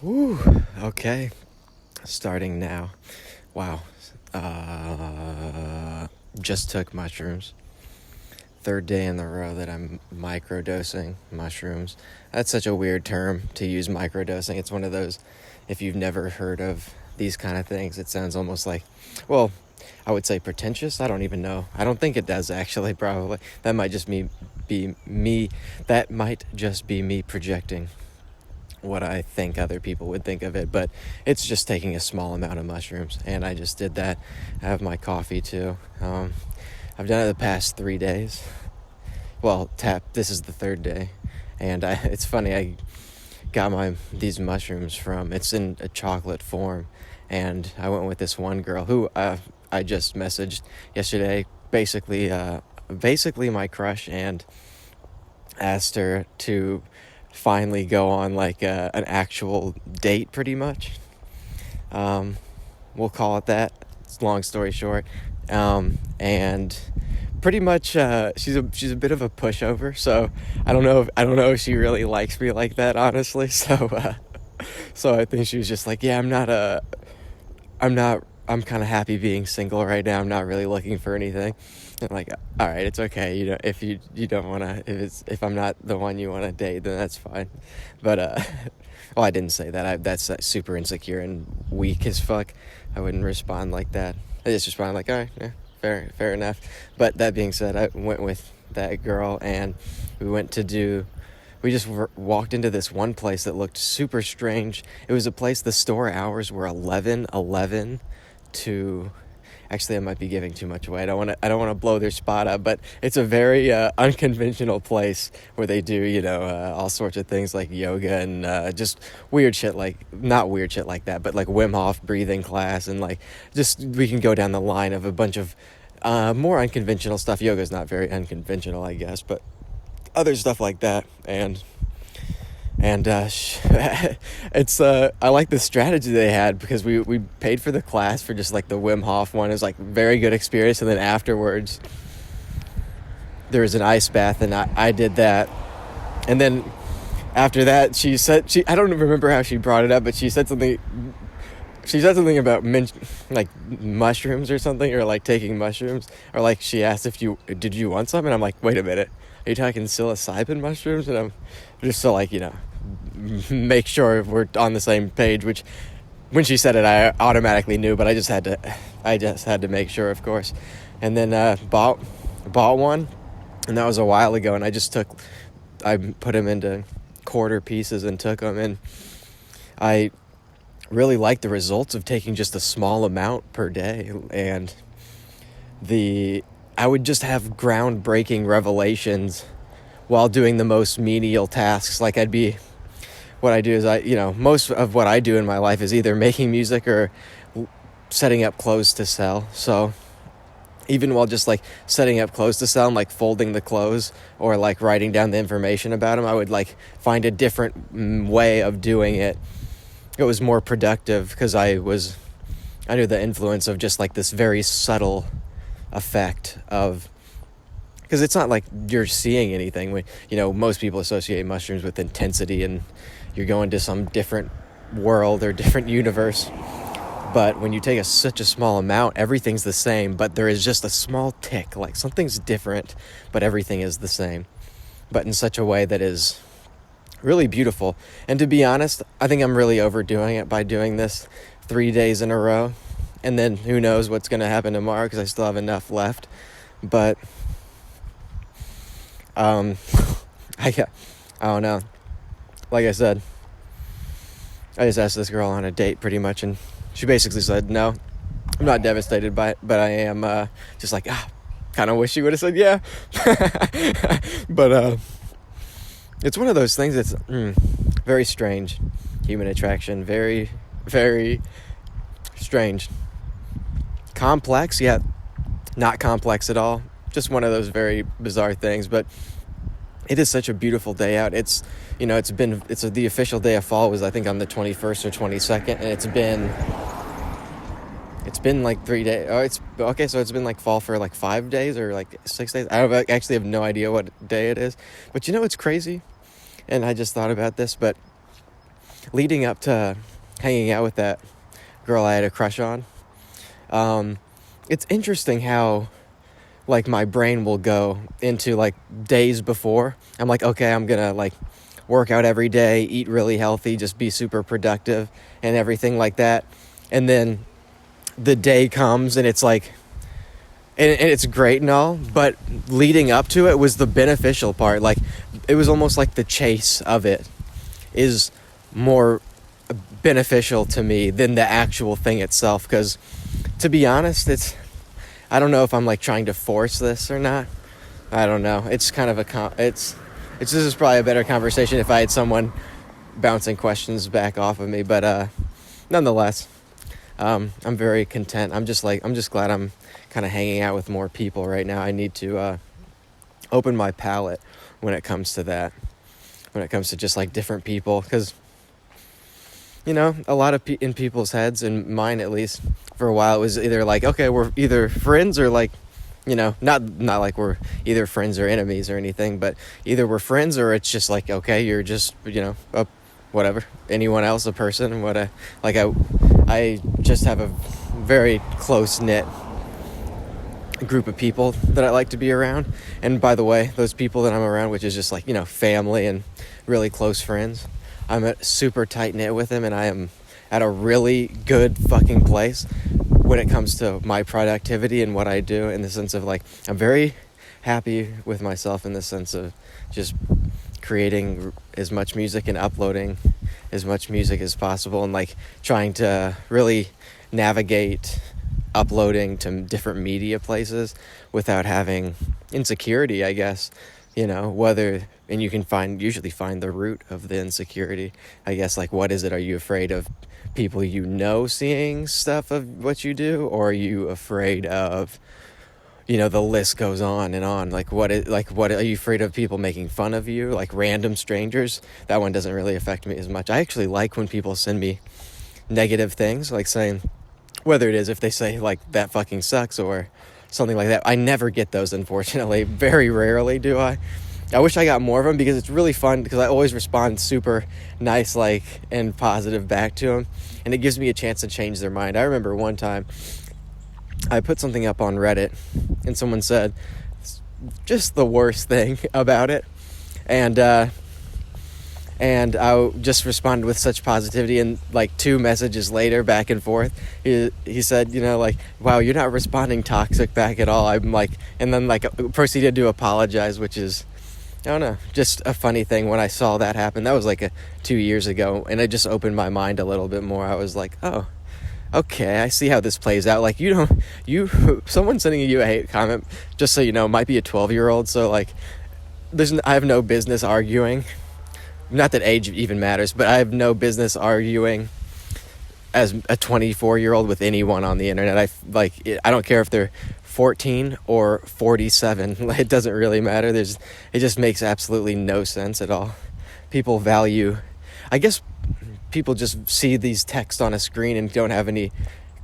Whew, okay. Starting now. Wow. Just took mushrooms. Third day in a row that I'm microdosing mushrooms. That's such a weird term to use, microdosing. It's one of those, if you've never heard of these kind of things, it sounds almost like, well, I would say pretentious. I don't even know. I don't think it does, actually, probably. That might just be me. That might just be me projecting what I think other people would think of it, but it's just taking a small amount of mushrooms, and I just did that. I have my coffee too. I've done it the past 3 days. Well, this is the third day, and it's funny, I got these mushrooms it's in a chocolate form, and I went with this one girl who I just messaged yesterday, basically my crush, and asked her to finally go on like an actual date, pretty much. We'll call it that. It's long story short. And pretty much she's a bit of a pushover, so I don't know if she really likes me like that, honestly. So I think she was just like, yeah, I'm kind of happy being single right now. I'm not really looking for anything. I'm like, all right, it's okay. If you don't want to, if I'm not the one you want to date, then that's fine. But, well, I didn't say that. That's super insecure and weak as fuck. I wouldn't respond like that. I just responded like, all right, yeah, fair enough. But that being said, I went with that girl, and we just walked into this one place that looked super strange. It was a place, the store hours were 11 to, actually I might be giving too much away. I don't want to blow their spot up, but it's a very unconventional place where they do, all sorts of things like yoga and just weird shit, like, not weird shit like that, but like Wim Hof breathing class, and like just, we can go down the line of a bunch of more unconventional stuff. Yoga's not very unconventional, I guess, but other stuff like that. And it's I like the strategy they had, because we paid for the class for just like the Wim Hof one. It was like very good experience, and then afterwards there was an ice bath, and I did that. And then after that, she said, I don't remember how she brought it up, but she said something about like mushrooms or something, or like taking mushrooms, or like she asked did you want some, and I'm like, wait a minute, are you talking psilocybin mushrooms? And I'm just so like, make sure we're on the same page, which when she said it, I automatically knew, but I just had to make sure, of course. And then bought one, and that was a while ago, and I put them into quarter pieces and took them, and I really like the results of taking just a small amount per day. And I would just have groundbreaking revelations while doing the most menial tasks. Like what I do is most of what I do in my life is either making music or setting up clothes to sell. So even while just like setting up clothes to sell and like folding the clothes or like writing down the information about them, I would like find a different way of doing it. It was more productive because I knew the influence of just like this very subtle effect of, because it's not like you're seeing anything when, most people associate mushrooms with intensity and you're going to some different world or different universe. But when you take such a small amount, everything's the same, but there is just a small tick, like something's different, but everything is the same, but in such a way that is really beautiful. And to be honest, I think I'm really overdoing it by doing this 3 days in a row. And then who knows what's going to happen tomorrow, because I still have enough left. But I don't know. Like I said, I just asked this girl on a date pretty much, and she basically said, no, I'm not devastated by it, but I am just like, kind of wish she would have said yeah. But it's one of those things that's very strange. Human attraction, very, very strange. Complex, yet not complex at all. Just one of those very bizarre things. But it is such a beautiful day out. It's the official day of fall was, I think, on the 21st or 22nd, and it's been like 3 days. Oh, it's okay. So it's been like fall for like 5 days or like 6 days. I actually have no idea what day it is. But it's crazy. And I just thought about this, but leading up to hanging out with that girl I had a crush on, it's interesting how like my brain will go into like days before. I'm like, okay, I'm gonna like work out every day, eat really healthy, just be super productive and everything like that. And then the day comes and it's like, and it's great and all, but leading up to it was the beneficial part. Like, it was almost like the chase of it is more beneficial to me than the actual thing itself. Because to be honest, I don't know if I'm like trying to force this or not. I don't know. It's kind of this is probably a better conversation if I had someone bouncing questions back off of me. But nonetheless, I'm very content. I'm just glad I'm kind of hanging out with more people right now. I need to open my palette when it comes to that. When it comes to just like different people, because you know, a lot of in people's heads, and mine at least, for a while, it was either like, okay, we're either friends or like, you know, not like we're either friends or enemies or anything, but either we're friends or it's just like, okay, you're just, you know, whatever, anyone else, a person, I just have a very close-knit group of people that I like to be around. And by the way, those people that I'm around, which is just like, you know, family and really close friends, I'm super tight-knit with them, and I am at a really good fucking place when it comes to my productivity and what I do, in the sense of like, I'm very happy with myself in the sense of just creating as much music and uploading as much music as possible, and like trying to really navigate uploading to different media places without having insecurity, I guess, you know, and you can usually find the root of the insecurity, I guess. Like, what is it? Are you afraid of people you know seeing stuff of what you do, or are you afraid of, you know, the list goes on and on. Like, what are you afraid of people making fun of you, like random strangers? That one doesn't really affect me as much. I actually like when people send me negative things, like saying, whether it is if they say like, that fucking sucks or something like that. I never get those, unfortunately. Very rarely do I. I wish I got more of them, because it's really fun, because I always respond super nice, like, and positive back to them, and it gives me a chance to change their mind. I remember one time I put something up on Reddit and someone said just the worst thing about it, and I just responded with such positivity, and like 2 messages later, back and forth, he said, you know, like, wow, you're not responding toxic back at all. I'm like, and then like proceeded to apologize, which is, I don't know, just a funny thing when I saw that happen. That was like 2 years ago, and it just opened my mind a little bit more. I was like, oh, okay, I see how this plays out. Like, someone sending you a hate comment, just so you know, might be a 12-year-old, so like, I have no business arguing. Not that age even matters, but I have no business arguing as a 24-year-old with anyone on the internet. I don't care if they're 14 or 47. It doesn't really matter. It just makes absolutely no sense at all. I guess people just see these text on a screen and don't have any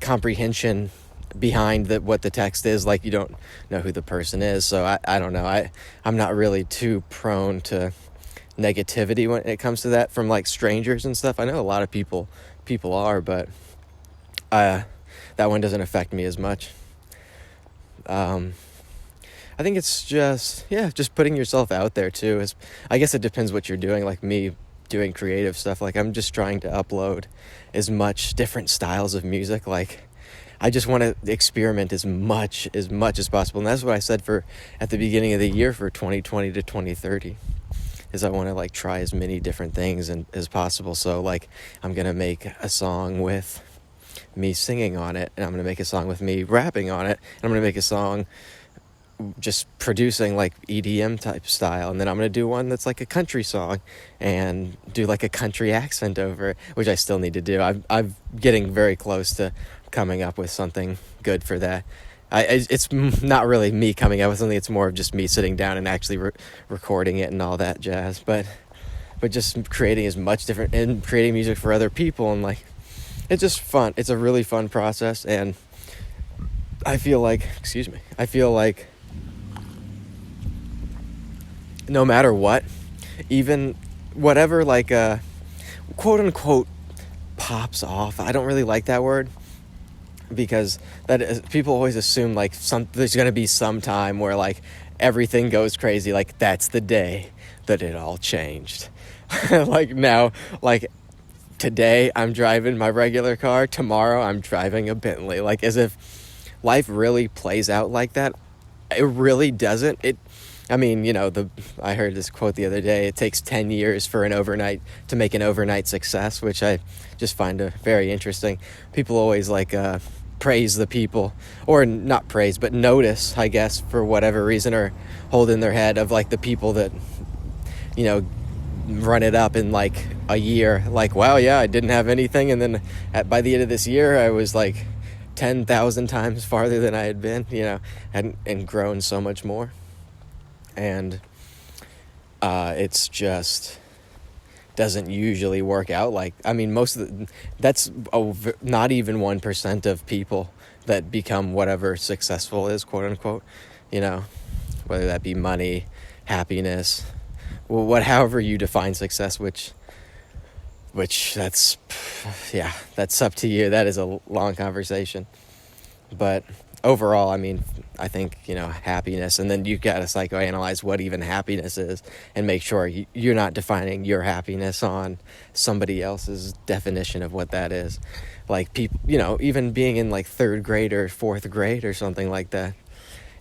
comprehension behind what the text is. Like, you don't know who the person is. So I don't know. I'm not really too prone to negativity when it comes to that from like strangers and stuff. I know a lot of people are, but that one doesn't affect me as much. I think it's just putting yourself out there too. I guess it depends what you're doing. Like me doing creative stuff, like I'm just trying to upload as much different styles of music. Like, I just want to experiment as much as possible. And that's what I said at the beginning of the year for 2020 to 2030. Is I want to like try as many different things as possible. So like, I'm going to make a song with me singing on it, and I'm going to make a song with me rapping on it, and I'm going to make a song just producing like EDM type style, and then I'm going to do one that's like a country song and do like a country accent over it, which I still need to do. I'm getting very close to coming up with something good for that. It's not really me coming up with something. It's more of just me sitting down and actually recording it and all that jazz. But just creating as much different and creating music for other people, and like, it's just fun. It's a really fun process, and I feel like no matter what, even whatever, like quote unquote pops off. I don't really like that word, because that is, people always assume like there's going to be some time where like everything goes crazy, like that's the day that it all changed. Like now, like today I'm driving my regular car, tomorrow I'm driving a Bentley, like as if life really plays out like that. It really doesn't. I mean, I heard this quote the other day, it takes 10 years to make an overnight success, which I just find very interesting. People always praise the people, or not praise, but notice, I guess, for whatever reason, or hold in their head of like the people that, run it up in like a year, like, wow, yeah, I didn't have anything. And then by the end of this year, I was like 10,000 times farther than I had been, and grown so much more. And it's just doesn't usually work out that's not even 1% of people that become whatever successful is, quote unquote, whether that be money, happiness, however you define success, which that's up to you. That is a long conversation. But overall, I think, happiness, and then you got to psychoanalyze what even happiness is and make sure you're not defining your happiness on somebody else's definition of what that is. Like people, even being in like third grade or fourth grade or something like that,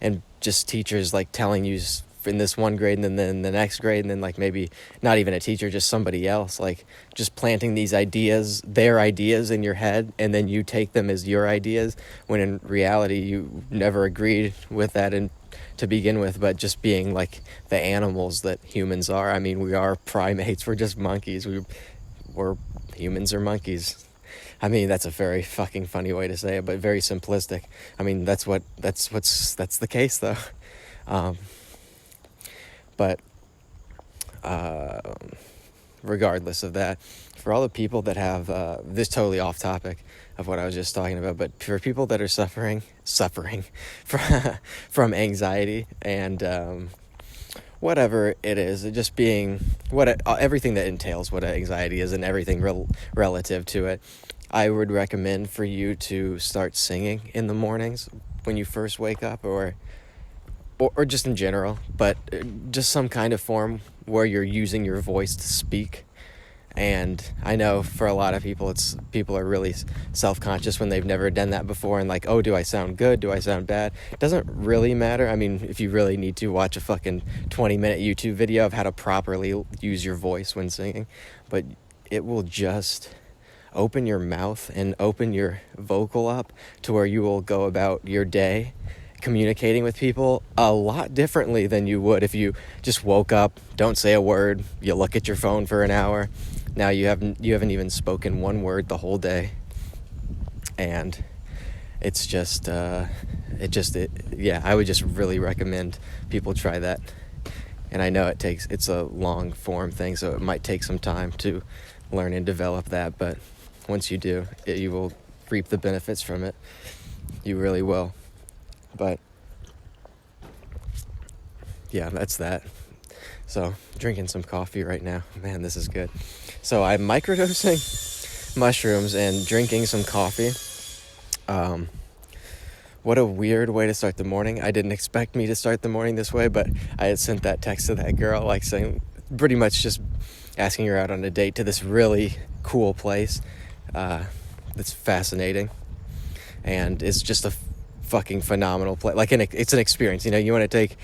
and just teachers like telling you in this one grade and then the next grade, and then like maybe not even a teacher, just somebody else, like just planting these ideas, their ideas in your head, and then you take them as your ideas, when in reality you never agreed with that to begin with, but just being like the animals that humans are. We are primates, we're just monkeys, we're humans or monkeys. That's a very fucking funny way to say it, but very simplistic. That's the case though. But regardless of that, for all the people that have this totally off topic of what I was just talking about, but for people that are suffering from anxiety and whatever it is, just being everything that entails what anxiety is and everything relative to it, I would recommend for you to start singing in the mornings when you first wake up, or just in general, but just some kind of form where you're using your voice to speak. And I know for a lot of people, people are really self-conscious when they've never done that before, and like, oh, do I sound good? Do I sound bad? It doesn't really matter. If you really need to, watch a fucking 20-minute YouTube video of how to properly use your voice when singing, but it will just open your mouth and open your vocal up to where you will go about your day communicating with people a lot differently than you would if you just woke up, don't say a word, you look at your phone for an hour. Now you haven't even spoken one word the whole day, and it's just I would just really recommend people try that. And I know it's a long form thing, so it might take some time to learn and develop that, but once you do, you will reap the benefits from it. You really will. But yeah, that's that. So drinking some coffee right now. Man, this is good. So I'm microdosing mushrooms and drinking some coffee. What a weird way to start the morning. I didn't expect me to start the morning this way, but I had sent that text to that girl, like saying, pretty much just asking her out on a date to this really cool place that's fascinating, and it's just a fucking phenomenal place. Like it's an experience. You want to take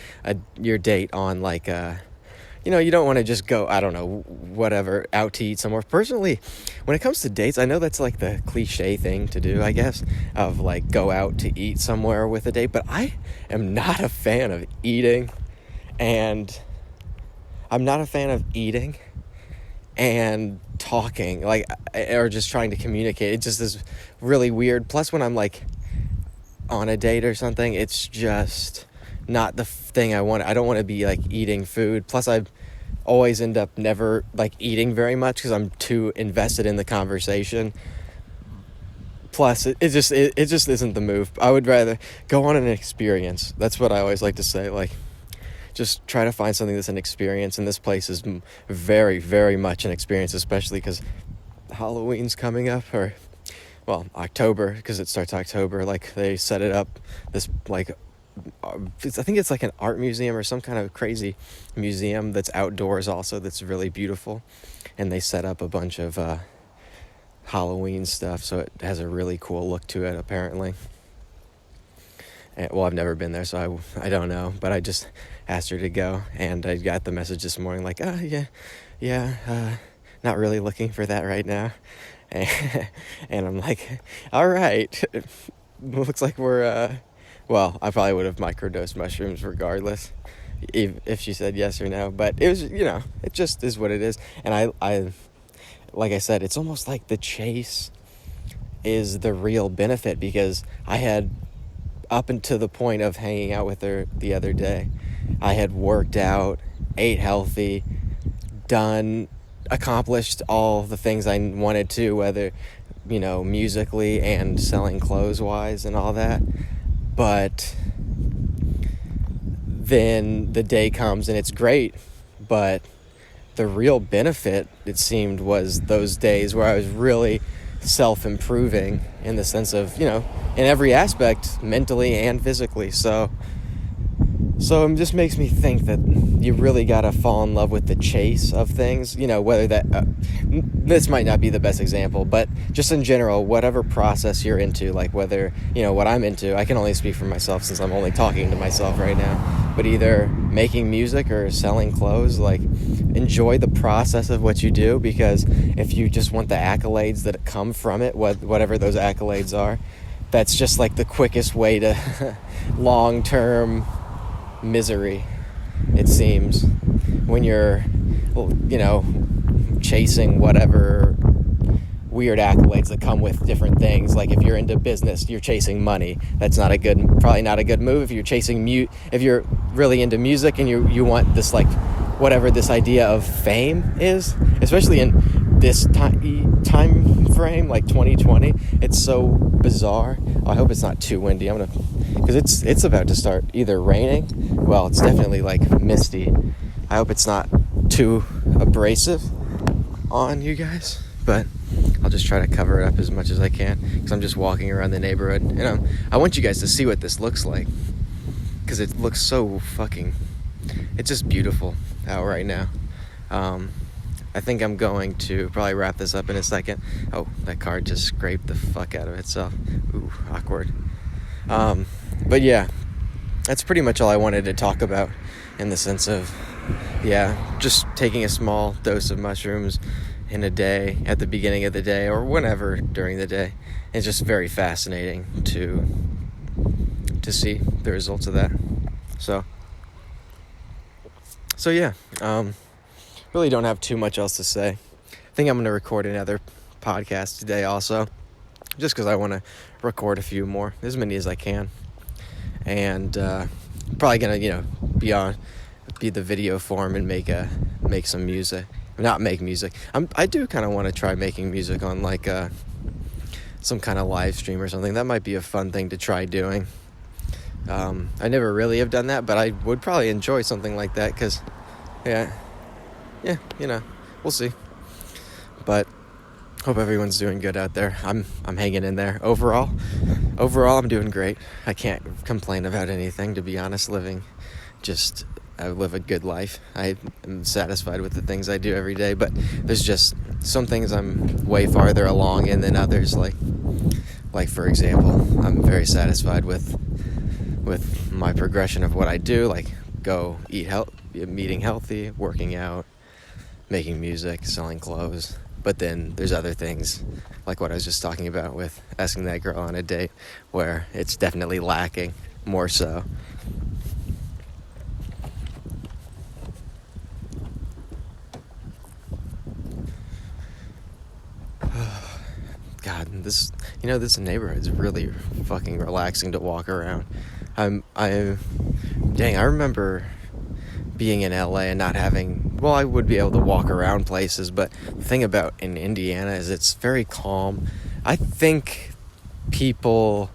your date on like you don't want to just go, I don't know, whatever, out to eat somewhere. Personally, when it comes to dates, I know that's like the cliche thing to do, I guess, of like go out to eat somewhere with a date, but I am not a fan of eating, and I'm not a fan of eating and talking, like, or just trying to communicate. It just is really weird. Plus, when I'm like on a date or something, it's just not the thing I want. I don't want to be like eating food. Plus, I always end up never like eating very much because I'm too invested in the conversation. Plus, it just isn't the move. I would rather go on an experience. That's what I always like to say. Like, just try to find something that's an experience, and this place is very, very much an experience, especially because Halloween's coming up, or well, October, because it starts October. Like, they set it up, this like I think it's like an art museum or some kind of crazy museum that's outdoors also, that's really beautiful, and they set up a bunch of Halloween stuff, so it has a really cool look to it apparently. And, well, I've never been there, so I don't know, but I just asked her to go, and I got the message this morning like, not really looking for that right now. And I'm like, all right, looks like we're well, I probably would have microdosed mushrooms regardless if she said yes or no, but it was, it just is what it is. And I like I said, it's almost like the chase is the real benefit, because I had, up until the point of hanging out with her the other day, I had worked out, ate healthy, accomplished all the things I wanted to, whether, musically and selling clothes wise and all that. But then the day comes and it's great, but the real benefit, it seemed, was those days where I was really self-improving in the sense of, in every aspect, mentally and physically. So it just makes me think that you really got to fall in love with the chase of things, whether that, this might not be the best example, but just in general, whatever process you're into, like whether, what I'm into, I can only speak for myself since I'm only talking to myself right now, but either making music or selling clothes, like, enjoy the process of what you do, because if you just want the accolades that come from it, whatever those accolades are, that's just like the quickest way to long-term misery, it seems, when you're, chasing whatever weird accolades that come with different things. Like, if you're into business, you're chasing money. That's probably not a good move. If you're chasing if you're really into music and you want this, like, whatever this idea of fame is, especially in this time frame, like 2020, it's so bizarre. I hope it's not too windy. Because it's about to start either raining. Well, it's definitely like misty. I hope it's not too abrasive on you guys, but I'll just try to cover it up as much as I can, because I'm just walking around the neighborhood, and I want you guys to see what this looks like, because it looks so it's just beautiful out right now. I think I'm going to probably wrap this up in a second. Oh, that car just scraped the fuck out of itself. Ooh, awkward. But yeah, that's pretty much all I wanted to talk about, in the sense of, just taking a small dose of mushrooms in a day, at the beginning of the day, or whenever during the day. It's just very fascinating to see the results of that. So yeah, really don't have too much else to say. I think I'm going to record another podcast today also, just because I want to record a few more, as many as I can. And probably going to, be the video form and make some music. Not make music. I do kind of want to try making music on, like, some kind of live stream or something. That might be a fun thing to try doing. I never really have done that, but I would probably enjoy something like that, because, we'll see. But hope everyone's doing good out there. I'm hanging in there. Overall, I'm doing great. I can't complain about anything, to be honest. I live a good life. I am satisfied with the things I do every day, but there's just some things I'm way farther along in than others. Like for example, I'm very satisfied with my progression of what I do, like eating healthy, working out, making music, selling clothes. But then there's other things, like what I was just talking about with asking that girl on a date, where it's definitely lacking more so. God, this neighborhood is really fucking relaxing to walk around. I remember being in LA and not having, well, I would be able to walk around places, but the thing about in Indiana is it's very calm. I think people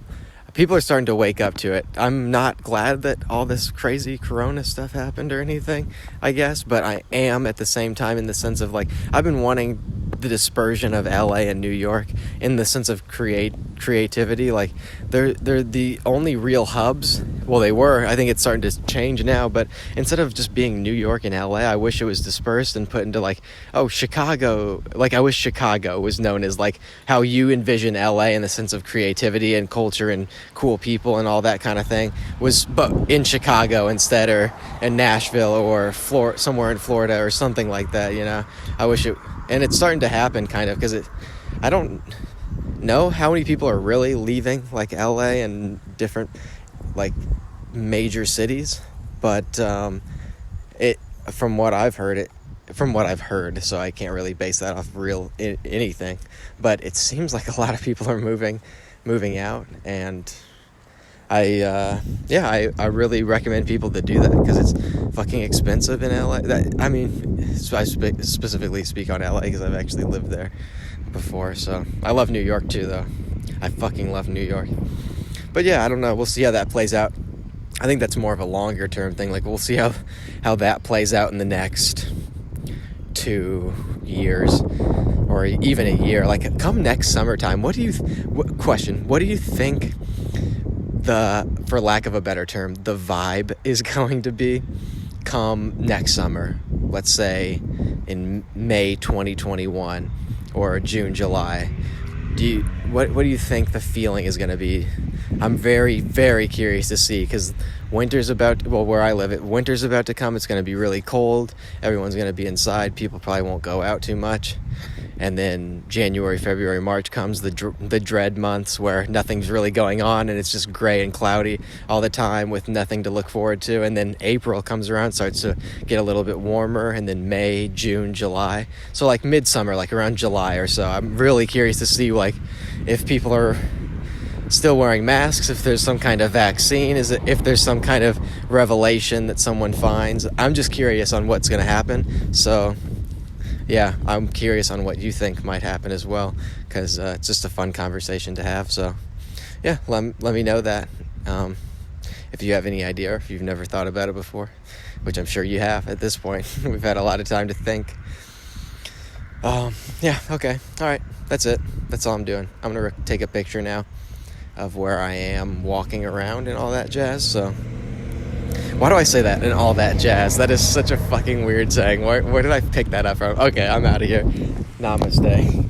are starting to wake up to it. I'm not glad that all this crazy corona stuff happened or anything, I guess, but I am at the same time, in the sense of, like, I've been wanting the dispersion of LA and New York in the sense of creativity. Like they're the only real hubs. Well, they were. I think it's starting to change now, but instead of just being New York and LA, I wish it was dispersed and put into like, oh, Chicago. Like I wish Chicago was known as like how you envision LA in the sense of creativity and culture and cool people and all that kind of thing was, but in Chicago instead, or in Nashville or somewhere in Florida or something like that, you know. I wish it, and it's starting to happen kind of, because I don't know how many people are really leaving like LA and different like major cities, but it from what I've heard, so I can't really base that off real anything, but it seems like a lot of people are moving out, and I really recommend people to do that, because it's fucking expensive in LA. I mean, I specifically speak on LA because I've actually lived there before. So I love New York too, though. I fucking love New York. But yeah, I don't know. We'll see how that plays out. I think that's more of a longer term thing. Like we'll see how that plays out in the next 2 years, or even a year. Like come next summertime, what do you think for lack of a better term, the vibe is going to be come next summer? Let's say in May 2021 or June, July. What do you think the feeling is going to be? I'm very, very curious to see, because where I live, winter's about to come. It's going to be really cold. Everyone's going to be inside. People probably won't go out too much. And then January, February, March comes, the dread months where nothing's really going on and it's just gray and cloudy all the time with nothing to look forward to. And then April comes around, starts to get a little bit warmer, and then May, June, July. So like midsummer, like around July or so. I'm really curious to see like if people are still wearing masks, if there's some kind of vaccine, if there's some kind of revelation that someone finds. I'm just curious on what's going to happen. So yeah, I'm curious on what you think might happen as well, because it's just a fun conversation to have. So yeah, let me know that if you have any idea, or if you've never thought about it before, which I'm sure you have at this point. We've had a lot of time to think. Yeah, okay, all right, that's it. That's all I'm doing. I'm gonna take a picture now of where I am walking around and all that jazz. So why do I say that and all that jazz? That is such a fucking weird saying. Where did I pick that up from? Okay, I'm out of here. Namaste.